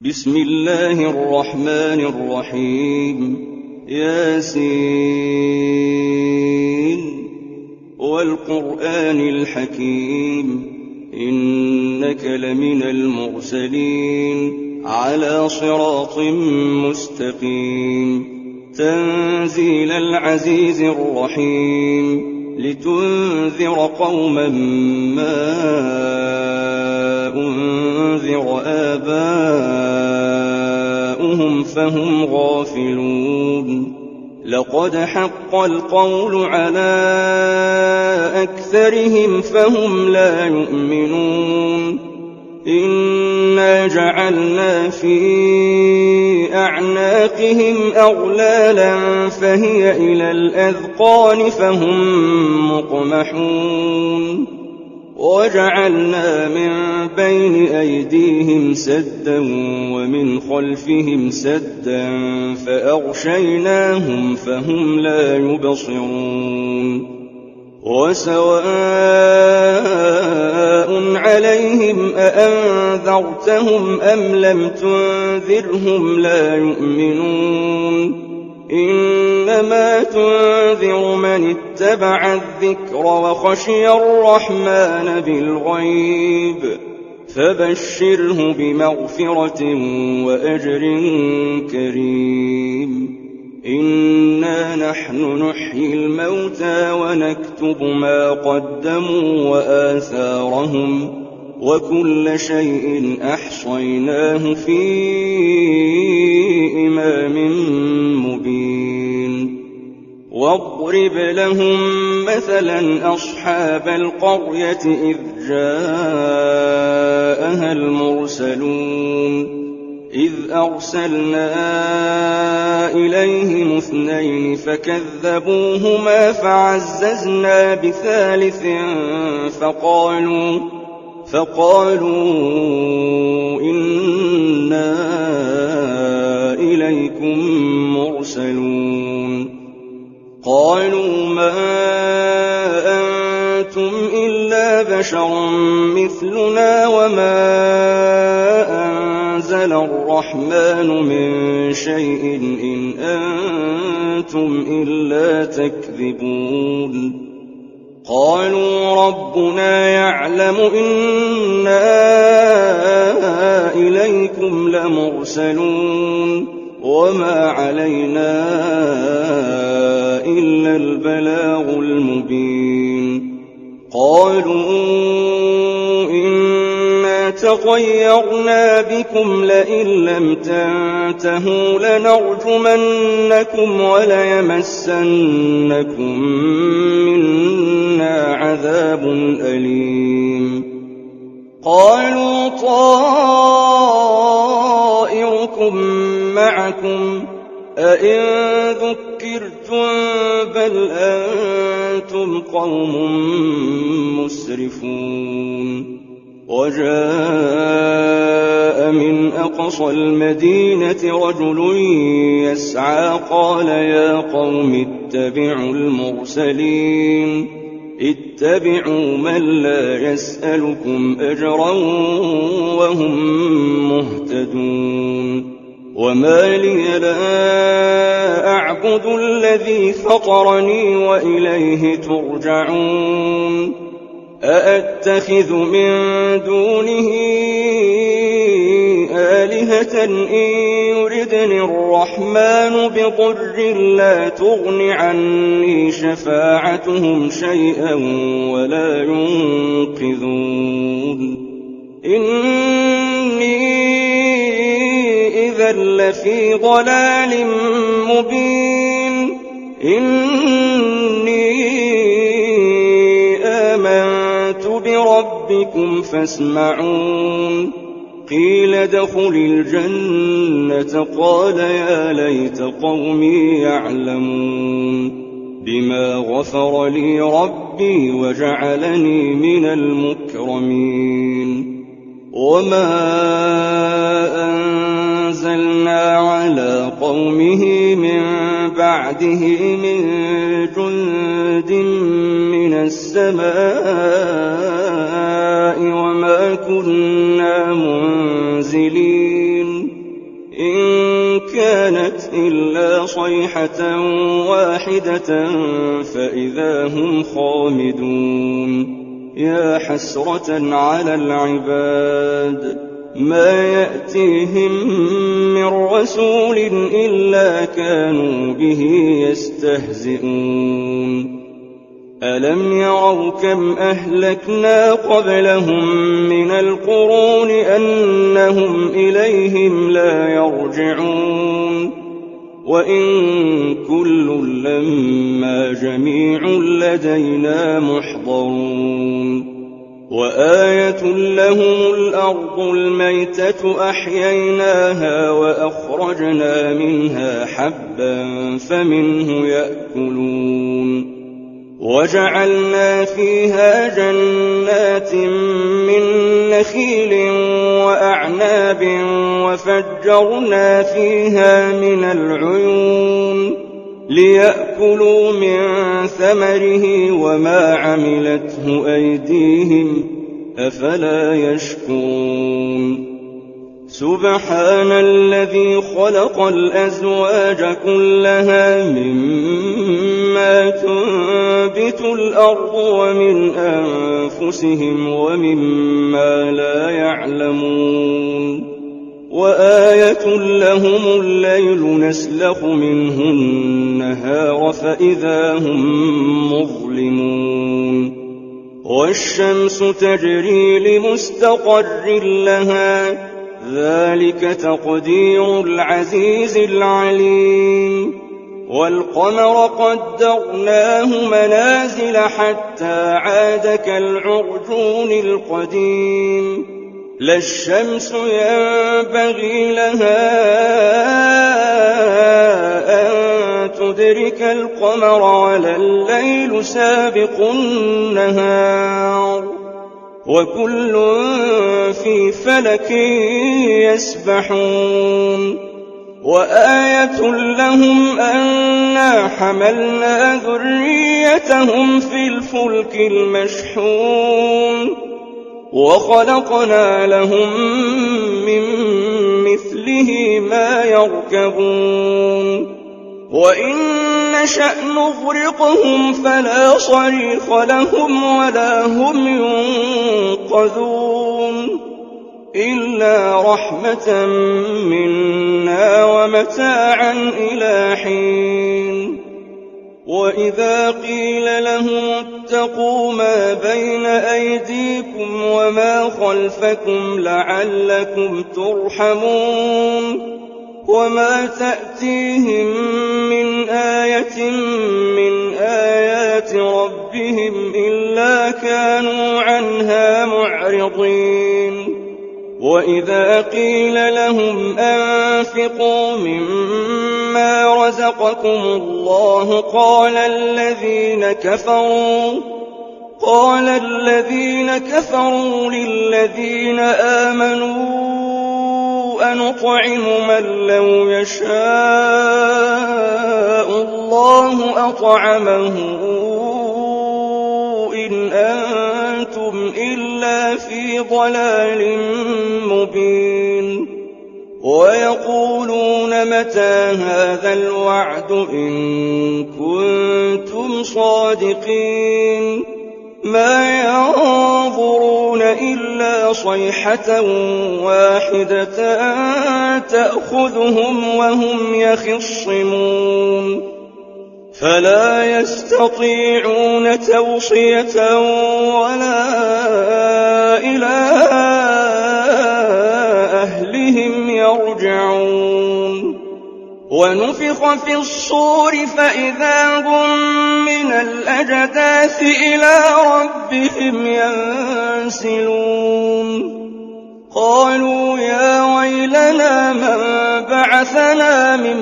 بسم الله الرحمن الرحيم ياسين والقرآن الحكيم إنك لمن المرسلين على صراط مستقيم تنزيل العزيز الرحيم لتنذر قوما ما أنذر آباؤهم فهم غافلون لقد حق القول على أكثرهم فهم لا يؤمنون إنا جعلنا في أعناقهم أغلالا فهي إلى الأذقان فهم مقمحون وجعلنا من بين أيديهم سدا ومن خلفهم سدا فأغشيناهم فهم لا يبصرون وسواء عليهم أأنذرتهم أم لم تنذرهم لا يؤمنون إنما تنذر من اتبع الذكر وخشي الرحمن بالغيب فبشره بمغفرة وأجر كريم إنا نحن نحيي الموتى ونكتب ما قدموا وآثارهم وكل شيء أحصيناه في إمام مبين واضرب لهم مثلا أصحاب القرية إذ جاءها المرسلون إذ أرسلنا إليهم 2 فكذبوهما فعززنا بثالث فقالوا إنا إليكم مرسلون قالوا ما أنتم إلا بشر مثلنا وما أنزل الرحمن من شيء إن أنتم إلا تكذبون قالوا ربنا يعلم إنا إليكم لمرسلون وما علينا إلا البلاغ المبين قالوا إنا تطيرنا بكم لئن لم تنتهوا لنرجمنكم وليمسنكم منا عذاب أليم قالوا طائركم معكم أئن ذكرتم بل أنتم قوم مسرفون وجاء من أقصى المدينة رجل يسعى قال يا قوم اتبعوا المرسلين اتبعوا من لا يسألكم أجرا وهم مهتدون وما لي لا أعبد الذي فطرني وإليه ترجعون أأتخذ من دونه آلهة إن يردني الرحمن بضر لا تغن عني شفاعتهم شيئا ولا ينقذون إني إذا لفي ضلال مبين إني آمنت بربكم فاسمعون قيل ادخل الجنة قال يا ليت قومي يعلمون بما غفر لي ربي وجعلني من المكرمين وما أنزلنا على قومه من بعده من جند من السماء وما كنا منزلين كانت إلا صيحة واحدة فإذا هم خامدون يا حسرة على العباد ما يأتيهم من رسول إلا كانوا به يستهزئون ألم يروا كم أهلكنا قبلهم من القرون أنهم إليهم لا يرجعون وإن كل لما جميع لدينا محضرون وآية لهم الأرض الميتة أحييناها وأخرجنا منها حبا فمنه يأكلون وجعلنا فيها جنات من نخيل وأعناب وفجرنا فيها من العيون ليأكلوا من ثمره وما عملته أيديهم أفلا يشكرون سبحان الذي خلق الأزواج كلها مما تنبت الأرض ومن أنفسهم ومما لا يعلمون وآية لهم الليل نسلخ منه النهار فإذا هم مظلمون والشمس تجري لمستقر لها ذلك تقدير العزيز العليم والقمر قدرناه منازل حتى عاد كالعرجون القديم لا الشمس ينبغي لها أن تدرك القمر ولا الليل سابق النهار وكل في فلك يسبحون وآية لهم أنا حملنا ذريتهم في الفلك المشحون وخلقنا لهم من مثله ما يركبون وإن نشأ نغرقهم فلا صريخ لهم ولا هم ينقذون إلا رحمة منا ومتاعا إلى حين وإذا قيل لهم اتقوا ما بين أيديكم وما خلفكم لعلكم ترحمون وما تأتيهم من آية من آيات ربهم إلا كانوا عنها معرضين وإذا قيل لهم أنفقوا مما رزقكم الله قال الذين كفروا للذين آمنوا أنطعم من لو يشاء الله أطعمه إن أنتم إلا في ضلال مبين ويقولون متى هذا الوعد إن كنتم صادقين ما ينظرون إلا صيحة واحدة تأخذهم وهم يخصمون فلا يستطيعون توصية ولا إلى أهلهم يرجعون ونفخ في الصور فإذا هم من الأجداث إلى ربهم ينسلون قالوا يا ويلنا من بعثنا من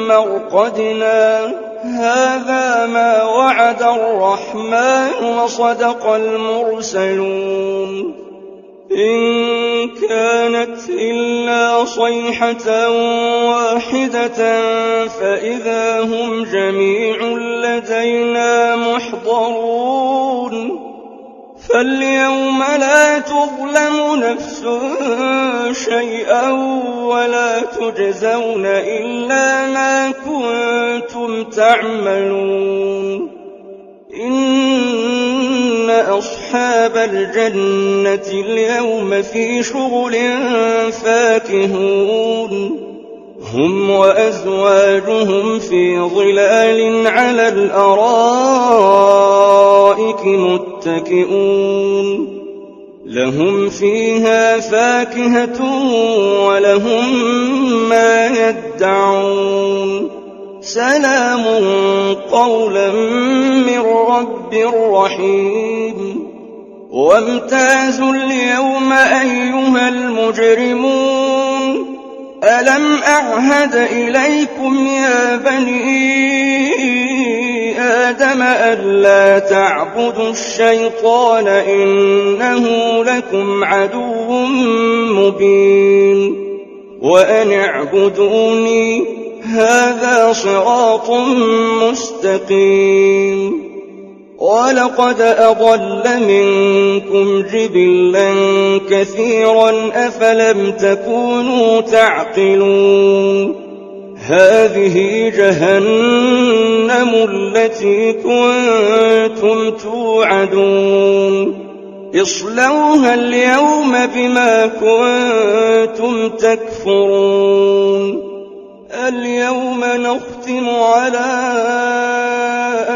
مرقدنا هذا ما وعد الرحمن وصدق المرسلون إن كانت إلا صيحة واحدة فإذا هم جميع لدينا محضرون فاليوم لا تظلم نفس شيئا ولا تجزون إلا ما كنتم تعملون إن أصحاب الجنة اليوم في شغل فاكهون هم وأزواجهم في ظلال على الأرائك متكئون لهم فيها فاكهة ولهم ما يدعون سلام قولا من رب رحيم وامتازوا اليوم أيها المجرمون ألم أعهد إليكم يا بني آدم ألا تعبدوا الشيطان إنه لكم عدو مبين وأن اعبدوني هذا صراط مستقيم ولقد أضل منكم جبلا كثيرا أفلم تكونوا تعقلون هذه جهنم التي كنتم توعدون اصلوها اليوم بما كنتم تكفرون اليوم نختم على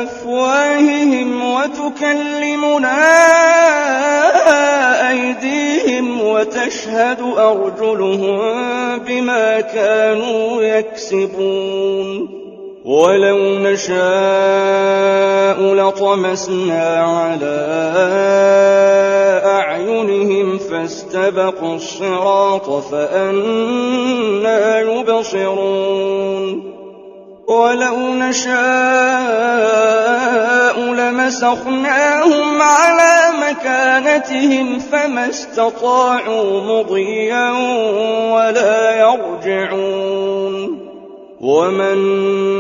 أفواههم وتكلمنا أيديهم وتشهد أرجلهم بما كانوا يكسبون ولو نشاء لطمسنا على أعينهم فاستبقوا الصراط فأنى يبصرون ولو نشاء لمسخناهم على مكانتهم فما استطاعوا مضيا ولا يرجعون ومن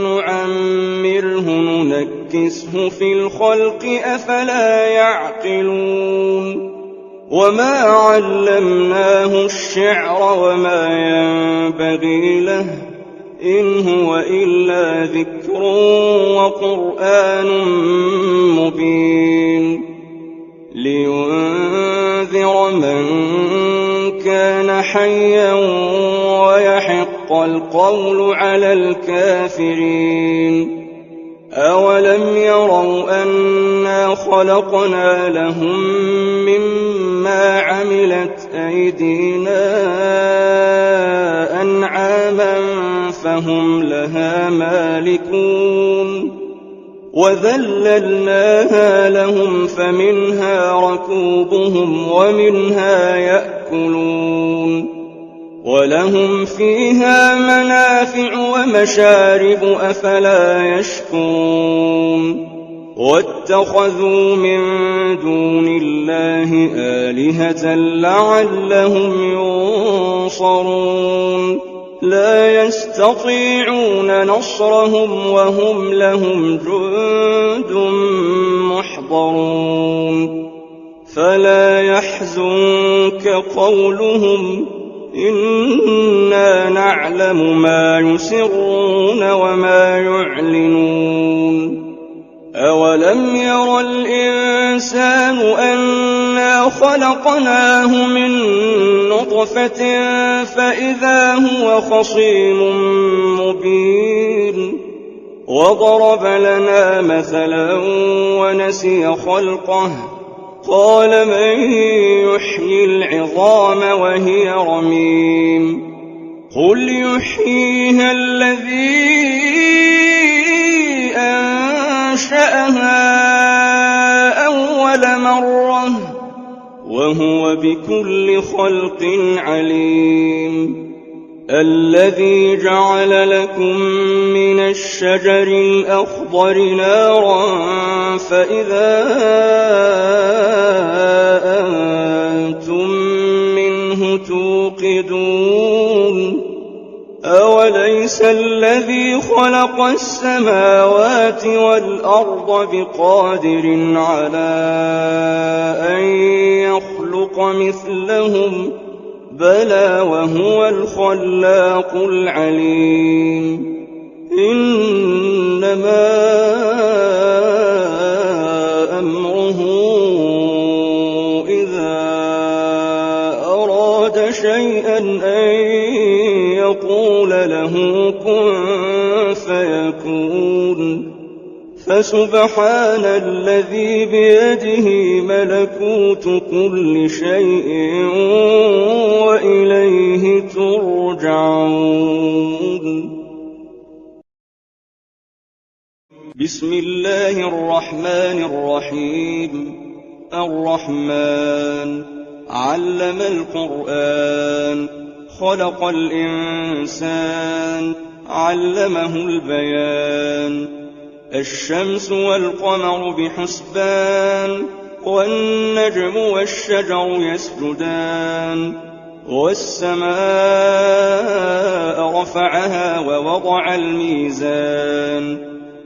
نعمره ننكسه في الخلق أفلا يعقلون وما علمناه الشعر وما ينبغي له إن هو إلا ذكر وقرآن مبين لينذر من كان حيا ويحق القول على الكافرين أولم يروا أنا خلقنا لهم مما عملت أيدينا أنعاما فهم لها مالكون وذللناها لهم فمنها ركوبهم ومنها يأكلون ولهم فيها منافع ومشارب أفلا يشكرون واتخذوا من دون الله آلهة لعلهم ينصرون لا يستطيعون نصرهم وهم لهم جند محضرون فلا يحزنك قولهم إنا نعلم ما يسرون وما يعلنون أولم ير الإنسان أنا خلقناه من نطفة فإذا هو خصيم مبين وضرب لنا مثلا ونسي خلقه قال من يحيي العظام وهي رميم قل يحييها الذي أنشأها أول مرة وهو بكل خلق عليم الذي جعل لكم من الشجر الأخضر نارا فإذا أنتم منه توقدون أوليس الذي خلق السماوات والأرض بقادر على أن يخلق مثلهم بلى وهو الخلاق العليم إنما أمره إذا أراد شيئا أن يقول له كن فيكون فسبحان الذي بيده ملكوت كل شيء وإليه ترجعون بسم الله الرحمن الرحيم الرحمن علم القرآن خلق الإنسان علمه البيان الشمس والقمر بحسبان والنجم والشجر يسجدان والسماء رفعها ووضع الميزان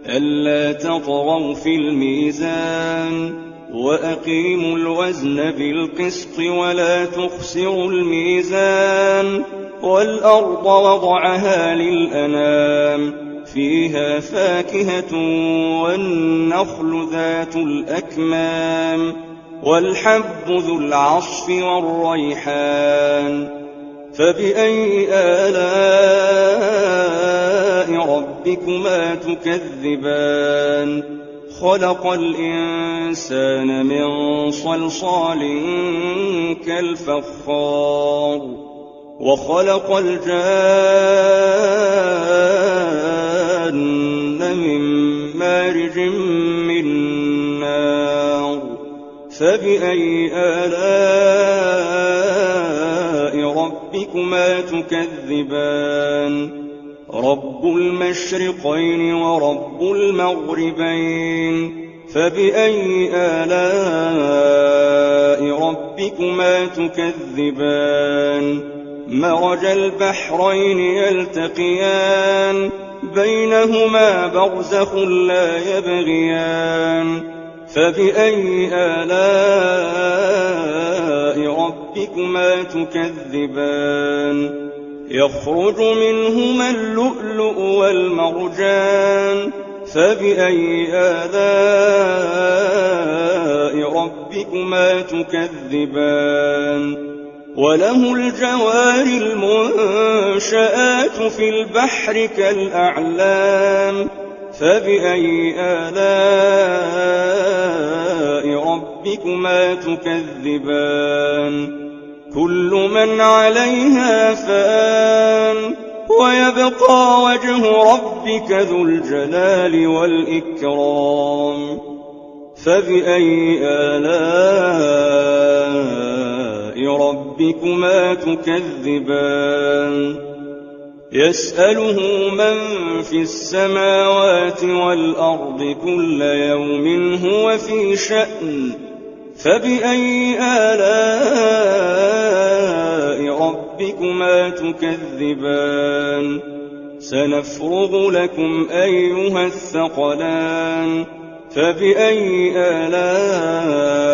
ألا تطغوا في الميزان وأقيموا الوزن بالقسط ولا تخسروا الميزان والأرض وضعها للأنام فيها فاكهة والنخل ذات الأكمام والحب ذو العصف والريحان فبأي آلاء ربكما تكذبان خلق الإنسان من صلصال كالفخار وخلق الجان من مارج من نار فبأي آلاء ربكما تكذبان رب المشرقين ورب المغربين فبأي آلاء ربكما تكذبان مرج البحرين يلتقيان بينهما برزخ لا يبغيان فبأي آلاء ربكما تكذبان يخرج منهما اللؤلؤ والمرجان فبأي آلاء ربكما تكذبان وله الجوار المنشآت في البحر كالأعلام فبأي آلاء ربكما تكذبان كل من عليها فان ويبقى وجه ربك ذو الجلال والإكرام فبأي آلاء ربكما تكذبان يسأله من في السماوات والأرض كل يوم هو في شأن فبأي آلاء ربكما تكذبان سنفرغ لكم أيها الثقلان فبأي آلاء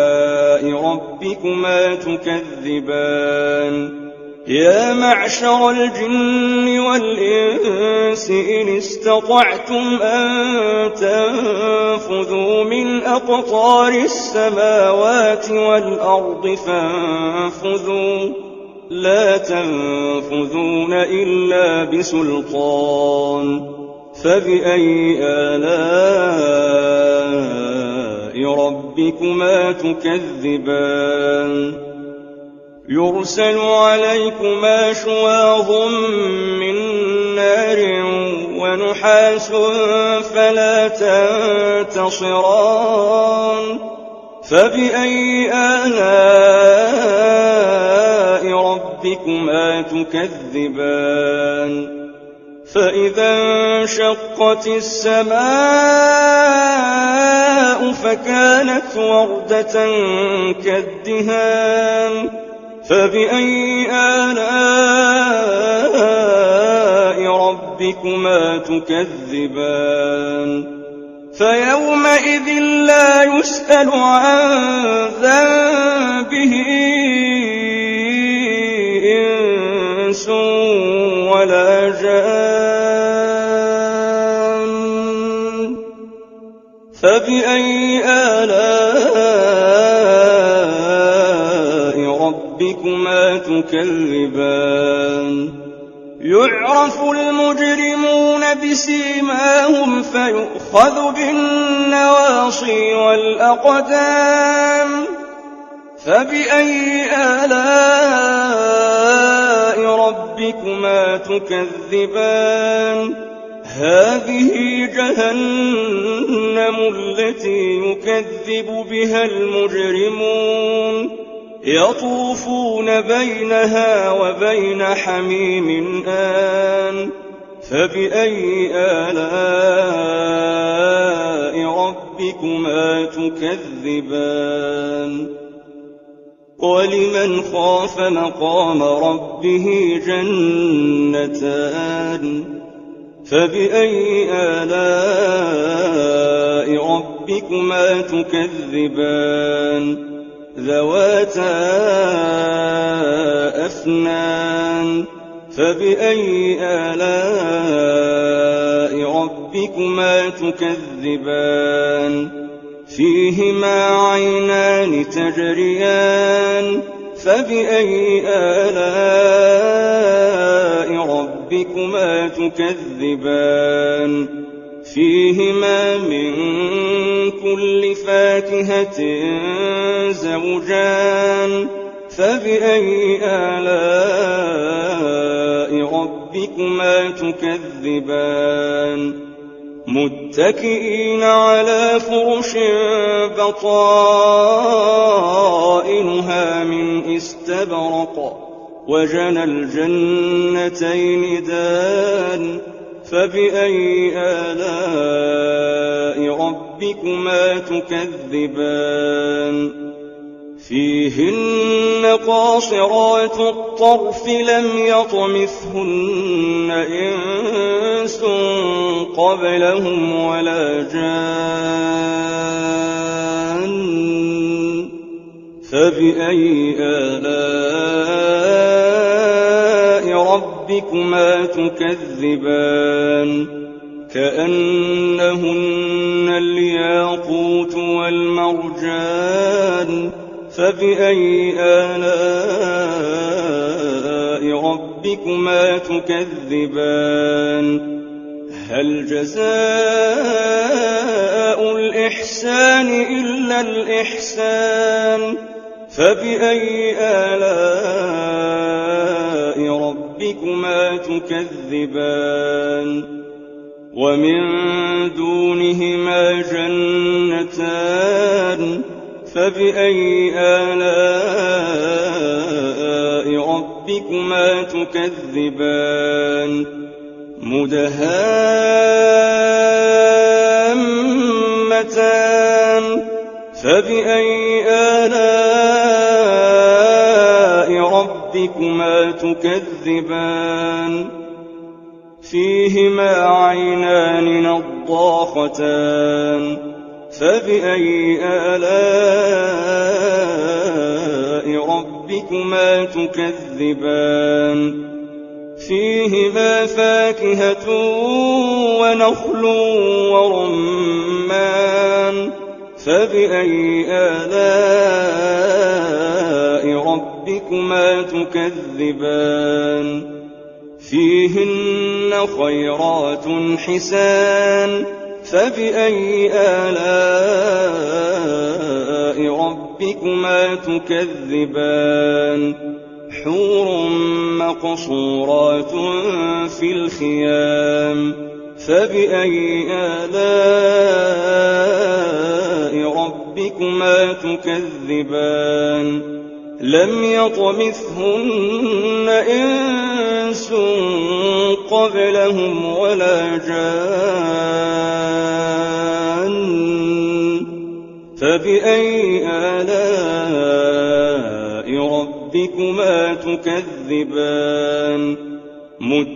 ربكما تكذبان يا معشر الجن والإنس إن استطعتم أن تنفذوا من أقطار السماوات والأرض فانفذوا لا تنفذون إلا بسلطان فبأي آلاء ربكما تكذبان يرسل عليكما شواظ من نار ونحاس فلا تنتصران فبأي آلاء ربكما تكذبان فإذا انشقت السماء فكانت وردة كالدهان فبأي آلاء ربكما تكذبان فيومئذ لا يسأل عن ذنبه إنس ولا جان فبأي آلاء ربكما تكذبان يعرف المجرمون بسيماهم فيؤخذ بالنواصي والأقدام فبأي آلاء ربكما تكذبان هذه جهنم التي يكذب بها المجرمون يطوفون بينها وبين حميم آن فبأي آلاء ربكما تكذبان ولمن خاف مقام ربه جنتان فبأي آلاء ربكما تكذبان ذواتا أفنان فبأي آلاء ربكما تكذبان فيهما عينان تجريان فبأي آلاء ربكما تكذبان فيهما من كل فاكهة زوجان فبأي آلاء ربكما تكذبان متكئين على فرش بطائنها من استبرق وجنى الجنتين دان فبأي آلاء ربكما تكذبان فيهن قاصرات الطرف لم يطمثهن إنس قبلهم ولا جان فبأي آلاء ربكما تكذبان كأنهن الياقوت والمرجان فبأي آلاء ربكما تكذبان هل جزاء الإحسان إلا الإحسان فبأي آلاء ربكما تكذبان ومن دونهما جنتان فبأي آلاء ربكما تكذبان مدهامتان فبأي آلاء ربكما تكذبان فيهما عينان نضاختان فبأي آلاء ربكما تكذبان فيهما فاكهة ونخل ورمان فبأي آلاء ربكما تكذبان فيهن خيرات حسان فبأي آلاء ربكما تكذبان حور مقصورات في الخيام فبأي آلاء ربكما تكذبان لم يطمثهن إنس قبلهم ولا جان فبأي آلاء ربكما تكذبان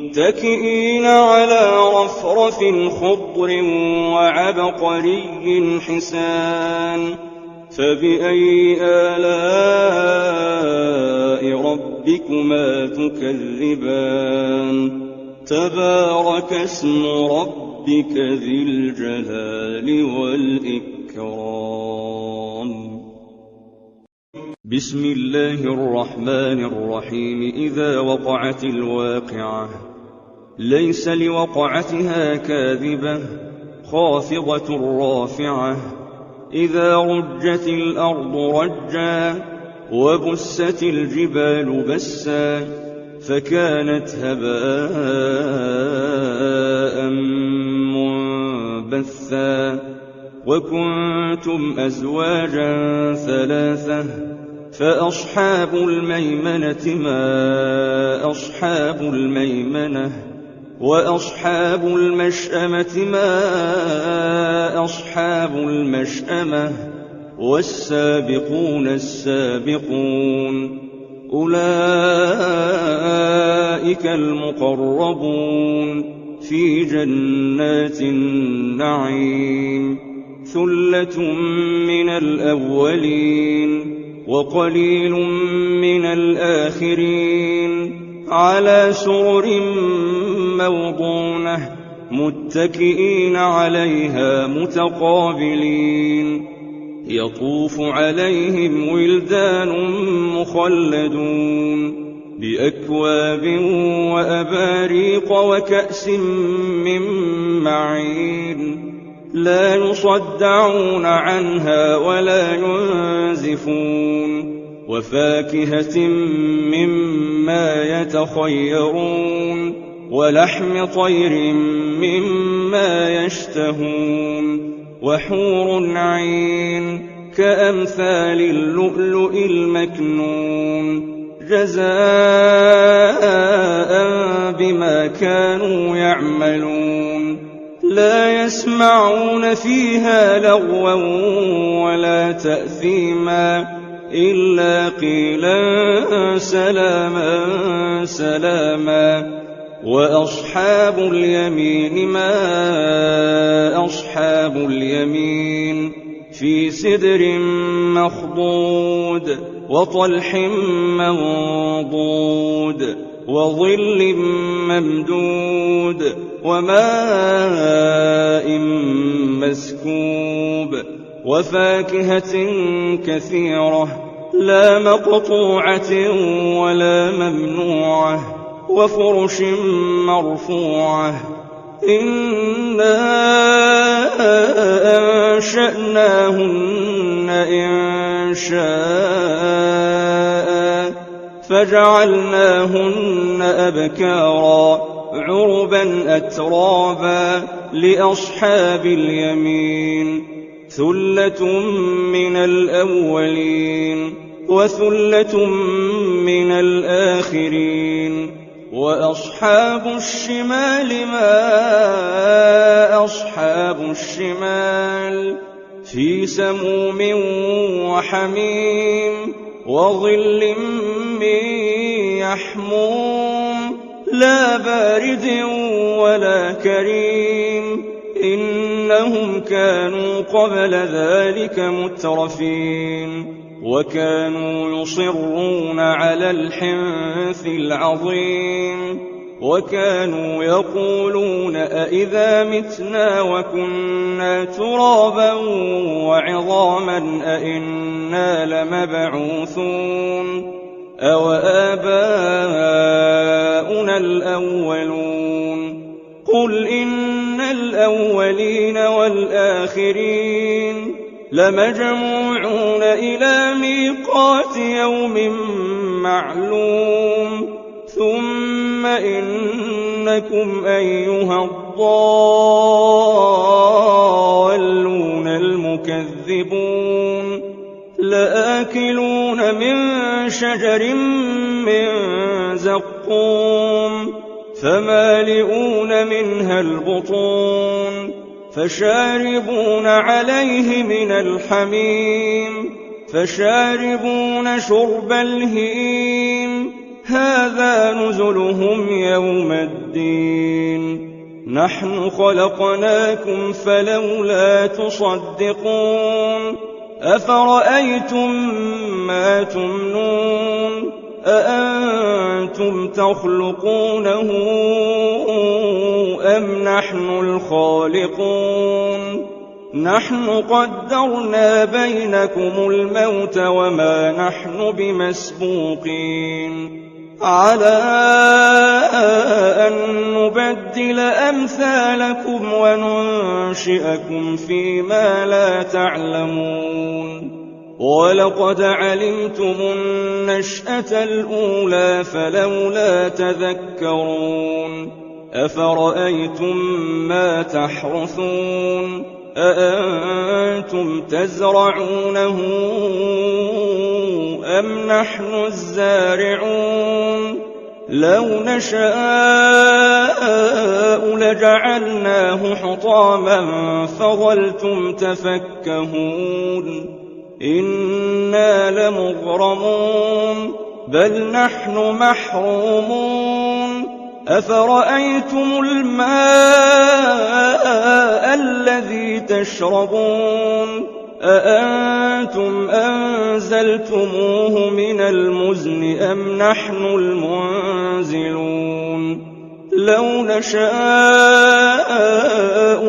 متكئين على رفرف خضر وعبقري حسان فبأي آلاء ربكما تكذبان تبارك اسم ربك ذي الجلال والإكرام بسم الله الرحمن الرحيم إذا وقعت الواقعة ليس لوقعتها كاذبة خافضة رافعة إذا رجت الأرض رجا وبست الجبال بسا فكانت هباء منبثا وكنتم أزواجا ثلاثة فأصحاب الميمنة ما أصحاب الميمنة وأصحاب المشأمة ما أصحاب المشأمة والسابقون السابقون أولئك المقربون في جنات النعيم ثلة من الأولين وقليل من الآخرين على سرر موضونة متكئين عليها متقابلين يطوف عليهم ولدان مخلدون بأكواب وأباريق وكأس من معين لا يصدعون عنها ولا ينزفون وفاكهة مما يتخيرون ولحم طير مما يشتهون وحور عين كأمثال اللؤلؤ المكنون جزاء بما كانوا يعملون لا يسمعون فيها لغوا ولا تأثيما إلا قيلا سلاما سلاما وأصحاب اليمين ما أصحاب اليمين في سدر مخضود وطلح منضود وظل ممدود وماء مسكوب وفاكهة كثيرة لا مقطوعة ولا ممنوعة وفرش مرفوعة إنا أنشأناهن إنشاء فجعلناهن أبكارا عربا أترابا لأصحاب اليمين ثلة من الأولين وثلة من الآخرين وأصحاب الشمال ما أصحاب الشمال في سموم وحميم وظل من يحموم لا بارد ولا كريم إنهم كانوا قبل ذلك مترفين وكانوا يصرون على الحنث العظيم وكانوا يقولون أئذا متنا وكنا ترابا وعظاما أئنا لمبعوثون أوآباؤنا الأولون قل إن الأولين والآخرين لمجموعون إلى ميقات يوم معلوم ثم إنكم أيها الضالون المكذبون لآكلون من شجر من زقوم فمالئون منها البطون فشاربون عليه من الحميم فشاربون شرب الهيم هذا نزلهم يوم الدين نحن خلقناكم فلولا تصدقون أفرأيتم ما تمنون أأنتم تخلقونه أم نحن الخالقون نحن قدرنا بينكم الموت وما نحن بمسبوقين على أن نبدل أمثالكم وننشئكم فيما لا تعلمون ولقد علمتم النشأة الأولى فلولا تذكرون أفرأيتم ما تحرثون أأنتم تزرعونه أم نحن الزارعون لو نشاء لجعلناه حطاما فظلتم تفكهون إنا لمغرمون بل نحن محرومون أفرأيتم الماء الذي تشربون أأنتم أنزلتموه من المزن أم نحن المنزلون لو نشاء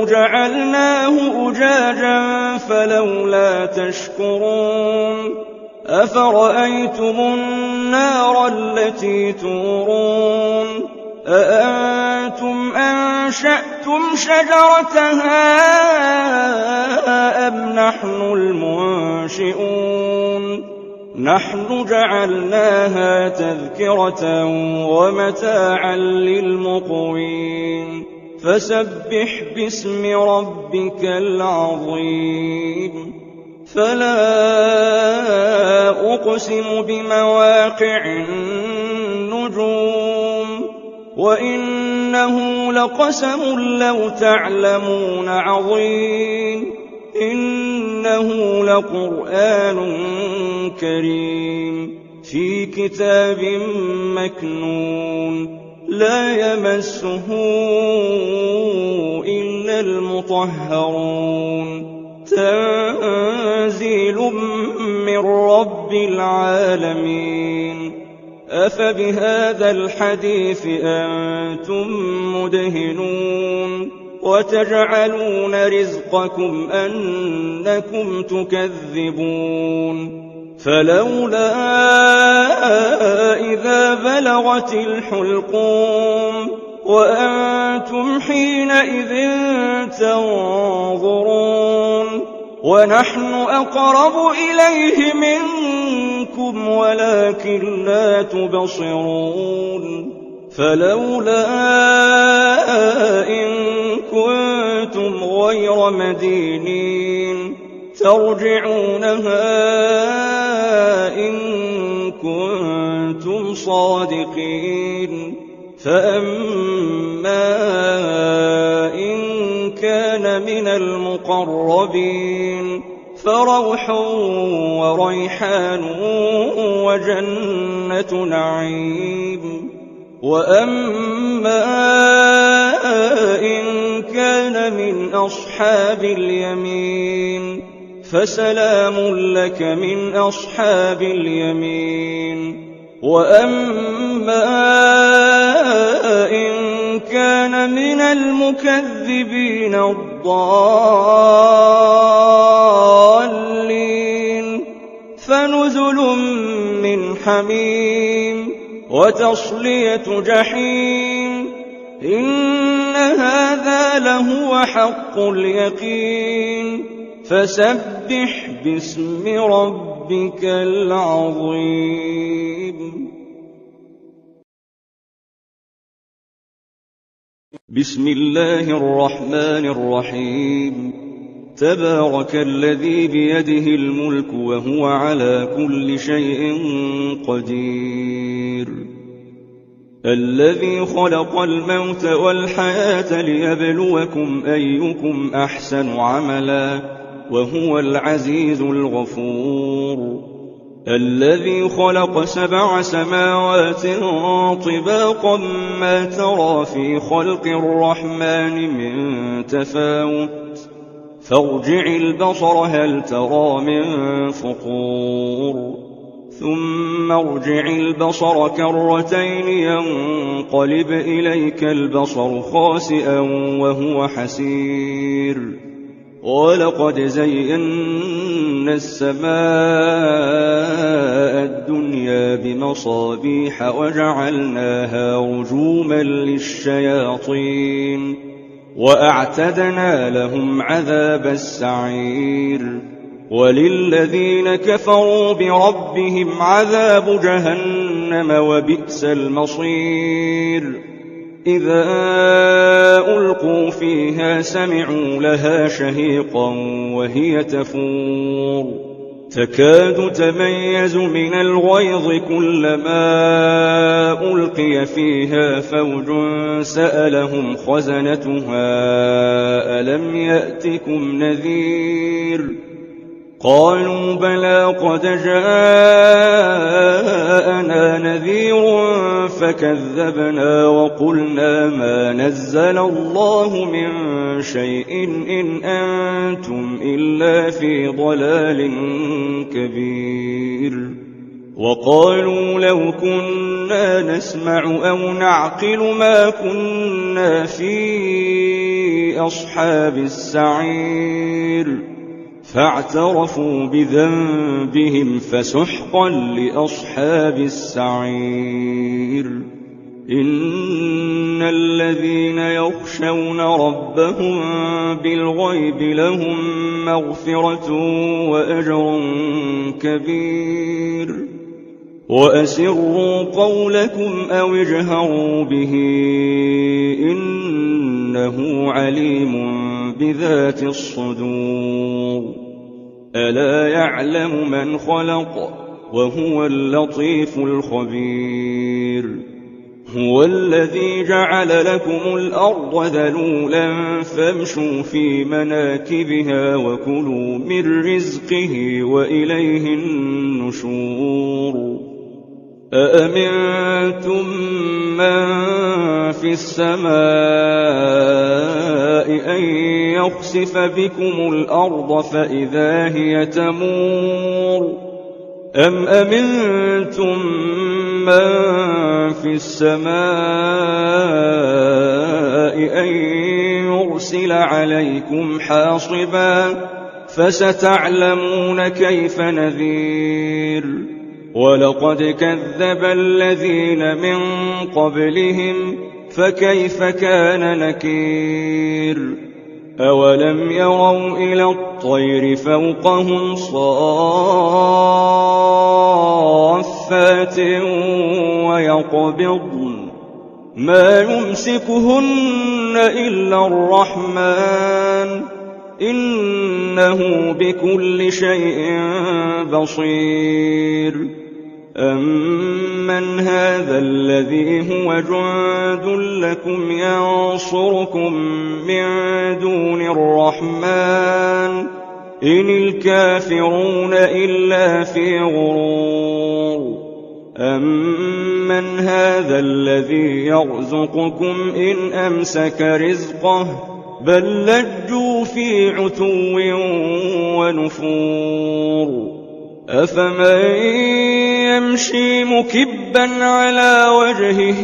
جعلناه أجاجا فلولا تشكرون أفرأيتم النار التي تورون أأنتم أنشأتم شجرتها أم نحن المنشئون نحن جعلناها تذكرة ومتاعا للمقوين فسبح باسم ربك العظيم فلا أقسم بمواقع النجوم وإنه لقسم لو تعلمون عظيم إنه لقرآن كريم في كتاب مكنون لا يمسه إلا المطهرون تنزيل من رب العالمين أفبهذا الحديث أنتم مدهنون وتجعلون رزقكم أنكم تكذبون فلولا إذا بلغت الحلقوم وأنتم حينئذ تنظرون ونحن أقرب إليه منكم ولكن لا تبصرون فلولا إن كنتم غير مدينين ترجعونها إن كنتم صادقين فأما إن كان من المقربين فروح وريحان وجنة نعيم وأما إن كان من أصحاب اليمين فسلام لك من أصحاب اليمين وأما إن كان من المكذبين الضالين فنزل من حميم وتصلية جحيم إن هذا لهو حق اليقين فسبح باسم ربك العظيم بسم الله الرحمن الرحيم تبارك الذي بيده الملك وهو على كل شيء قدير الذي خلق الموت والحياة ليبلوكم أيكم أحسن عملا وهو العزيز الغفور الذي خلق 7 سماوات طباقا ما ترى في خلق الرحمن من تفاوت فارجع البصر هل ترى من فطور ثم ارجع البصر كرتين ينقلب إليك البصر خاسئا وهو حسير ولقد زينا السماء الدنيا بمصابيح وجعلناها رجوما للشياطين وأعتدنا لهم عذاب السعير وللذين كفروا بربهم عذاب جهنم وبئس المصير إذا ألقوا فيها سمعوا لها شهيقا وهي تفور تكاد تميز من الغيظ كلما ألقي فيها فوج سألهم خزنتها ألم يأتكم نذير قالوا بلى قد جاءنا نذير فكذبنا وقلنا ما نزل الله من شيء إن أنتم إلا في ضلال كبير وقالوا لو كنا نسمع أو نعقل ما كنا في أصحاب السعير فاعترفوا بذنبهم فسحقا لأصحاب السعير إن الذين يخشون ربهم بالغيب لهم مغفرة وأجر كبير وأسروا قولكم أو اجهروا به إنه عليم بذات الصدور ألا يعلم من خلق وهو اللطيف الخبير هو الذي جعل لكم الأرض ذلولا فامشوا في مناكبها وكلوا من رزقه وإليه النشور أأمنتم من في السماء أن يخسف بكم الأرض فإذا هي تمور أم أمنتم من في السماء أن يرسل عليكم حاصبا فستعلمون كيف نذير ولقد كذب الذين من قبلهم فكيف كان نكير أولم يروا إلى الطير فوقهم صافات ويقبضن ما يمسكهن إلا الرحمن إنه بكل شيء بصير أمن هذا الذي هو جند لكم ينصركم من دون الرحمن إن الكافرون إلا في غرور أمن هذا الذي يرزقكم إن أمسك رزقه بل لجوا في عتو ونفور أفمن يمشي مكبا على وجهه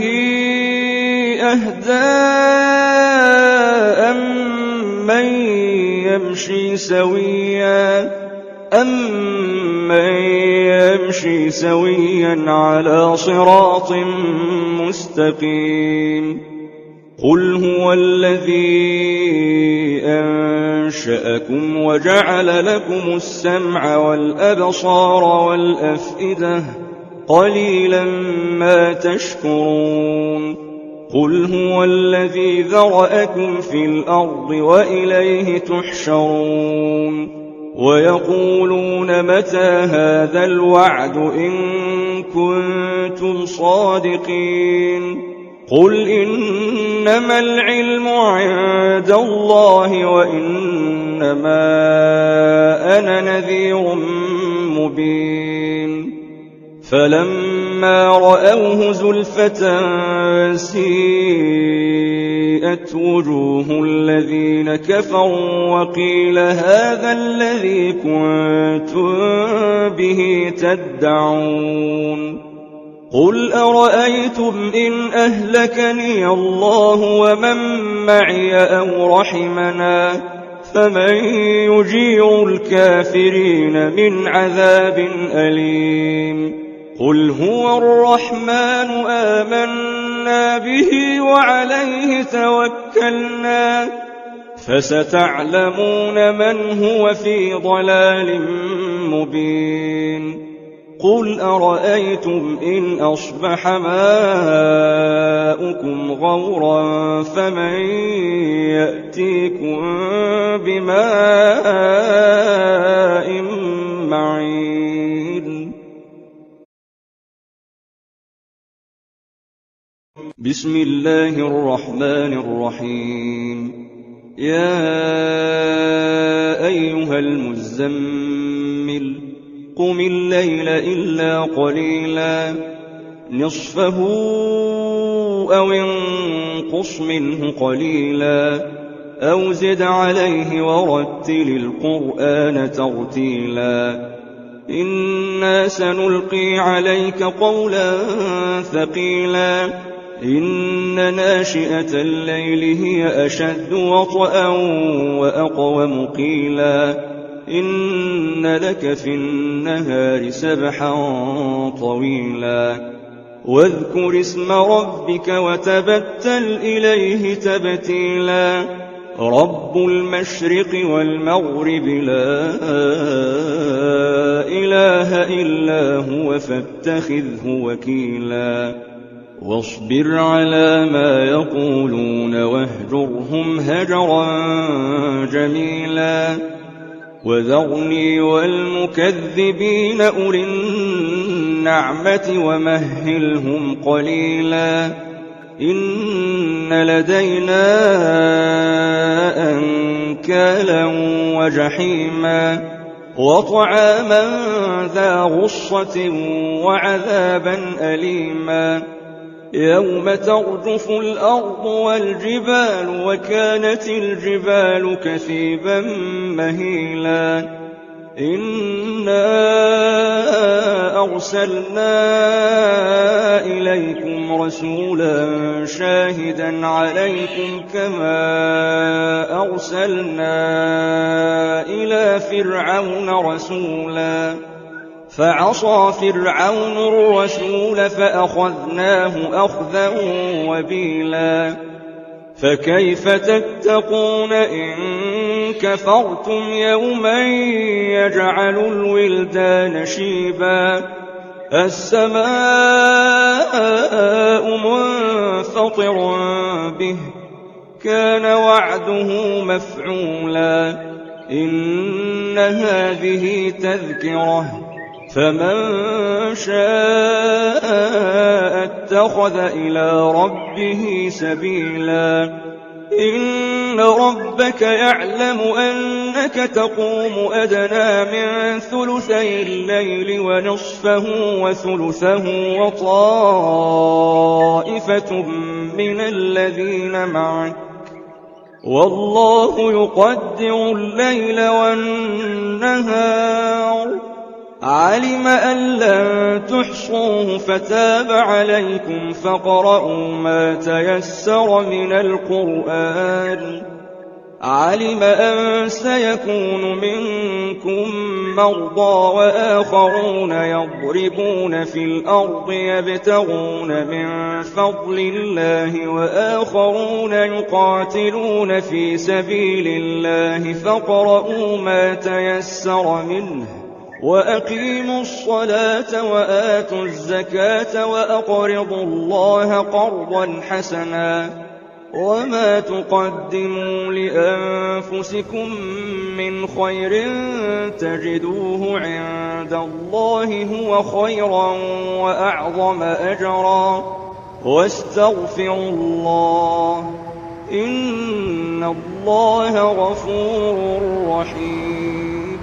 أهدى أمن يمشي سويا على صراط مستقيم قل هو الذي أنشأكم وجعل لكم السمع والأبصار والأفئدة قليلا ما تشكرون قل هو الذي ذرأكم في الأرض وإليه تحشرون ويقولون متى هذا الوعد إن كنتم صادقين قل إنما العلم عند الله وإنما أنا نذير مبين فلما رأوه زلفة سيئت وجوه الذين كفروا وقيل هذا الذي كنتم به تدعون قل أرأيتم إن أهلكني الله ومن معي أو رحمنا فمن يجير الكافرين من عذاب أليم قل هو الرحمن آمنا به وعليه توكلنا فستعلمون من هو في ضلال مبين قل أرأيتم إن أصبح ماؤكم غورا فمن يأتيكم بماء معين بسم الله الرحمن الرحيم يا أيها المزمل قم الليل إلا قليلا نصفه أو انقص منه قليلا أو زد عليه ورتل القرآن ترتيلا إنا سنلقي عليك قولا ثقيلا إن ناشئة الليل هي أشد وطئا وأقوم قيلا إن لك في النهار سبحا طويلا واذكر اسم ربك وتبتل إليه تبتيلا رب المشرق والمغرب لا إله إلا هو فاتخذه وكيلا واصبر على ما يقولون واهجرهم هجرا جميلا وذرني والمكذبين أولي النعمة ومهلهم قليلا إن لدينا أنكالا وجحيما وطعاما ذا غصة وعذابا أليما يوم ترجف الأرض والجبال وكانت الجبال كثيبا مهيلا إنا أرسلنا إليكم رسولا شاهدا عليكم كما أرسلنا إلى فرعون رسولا فعصى فرعون الرسول فأخذناه أخذا وبيلا فكيف تتقون إن كفرتم يوما يجعل الولدان شيبا السماء منفطر به كان وعده مفعولا إن هذه تذكرة فمن شاء اتخذ إلى ربه سبيلا إن ربك يعلم أنك تقوم أدنى من ثلثي الليل ونصفه وثلثه وطائفة من الذين معك والله يقدر الليل والنهار علم أن لن تحصوه فتاب عليكم فاقرؤوا ما تيسر من القرآن علم أن سيكون منكم مرضى وآخرون يضربون في الأرض يبتغون من فضل الله وآخرون يقاتلون في سبيل الله فاقرؤوا ما تيسر منه وأقيموا الصلاة وآتوا الزكاة وأقرضوا الله قرضا حسنا وما تقدموا لأنفسكم من خير تجدوه عند الله هو خيرا وأعظم أجرا واستغفروا الله إن الله غفور رحيم